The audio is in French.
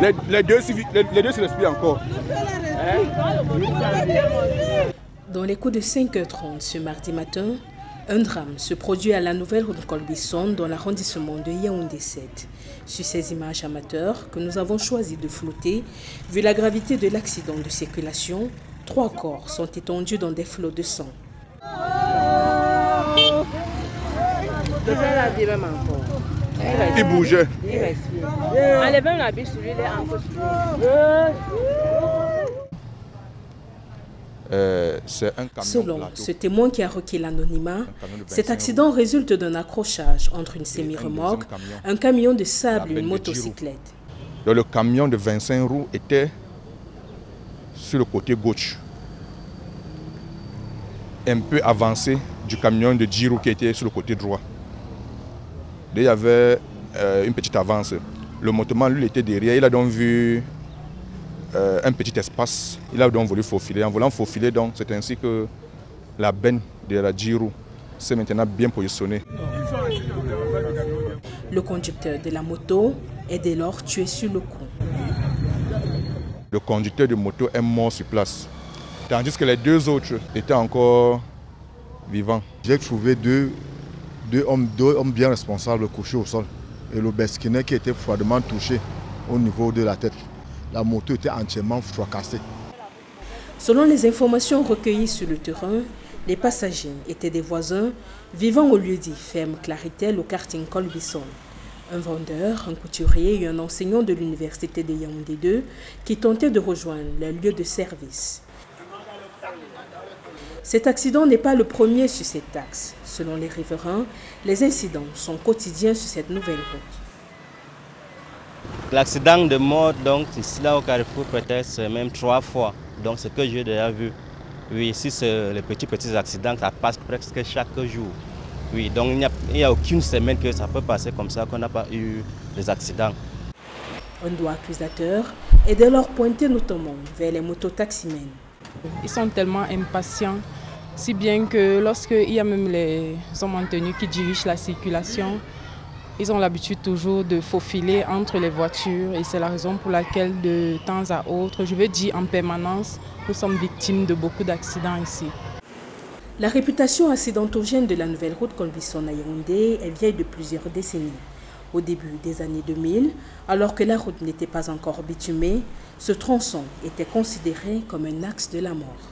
Les deux se respirent encore. Dans les coups de 5h30 ce mardi matin, un drame se produit à la nouvelle route Colbisson dans l'arrondissement de Yaoundé 7. Sur ces images amateurs que nous avons choisi de flouter, vu la gravité de l'accident de circulation, 3 corps sont étendus dans des flots de sang. Il bougeait. Enlevez l'habit sur lui, il est encore sur lui. Selon ce témoin qui a requis l'anonymat, cet accident résulte d'un accrochage entre une semi-remorque, un camion de sable et une motocyclette. Le camion de 25 roues était sur le côté gauche, un peu avancé du camion de 10 roues qui était sur le côté droit. Il y avait une petite avance. Le motoman, lui, était derrière. Il a donc vu un petit espace. Il a donc voulu faufiler. En voulant faufiler, c'est ainsi que la benne de la 10 roues s'est maintenant bien positionnée. Le conducteur de la moto est dès lors tué sur le coup. Le conducteur de moto est mort sur place, tandis que les 2 autres étaient encore vivants. J'ai trouvé deux hommes bien responsables couchés au sol et le besquinet qui était froidement touché au niveau de la tête. La moto était entièrement fracassée. Selon les informations recueillies sur le terrain, les passagers étaient des voisins vivant au lieu dit ferme Claritel au karting Colbisson. Un vendeur, un couturier et un enseignant de l'université de Yaoundé 2 qui tentaient de rejoindre leur lieu de service. Cet accident n'est pas le premier sur cet axe. Selon les riverains, les incidents sont quotidiens sur cette nouvelle route. L'accident de mort, donc, ici là au Carrefour, peut-être même 3 fois. Donc, ce que j'ai déjà vu. Oui, ici, c'est les petits accidents, ça passe presque chaque jour. Oui, donc il n'y a aucune semaine que ça peut passer comme ça, qu'on n'a pas eu des accidents. Un doigt accusateur est dès lors pointé notamment vers les mototaximens. Ils sont tellement impatients, si bien que lorsqu'il y a même les hommes en tenue qui dirigent la circulation, ils ont l'habitude toujours de faufiler entre les voitures et c'est la raison pour laquelle de temps à autre, je veux dire en permanence, nous sommes victimes de beaucoup d'accidents ici. La réputation accidentogène de la nouvelle route Colbisson à Yaoundé est vieille de plusieurs décennies. Au début des années 2000, alors que la route n'était pas encore bitumée, ce tronçon était considéré comme un axe de la mort.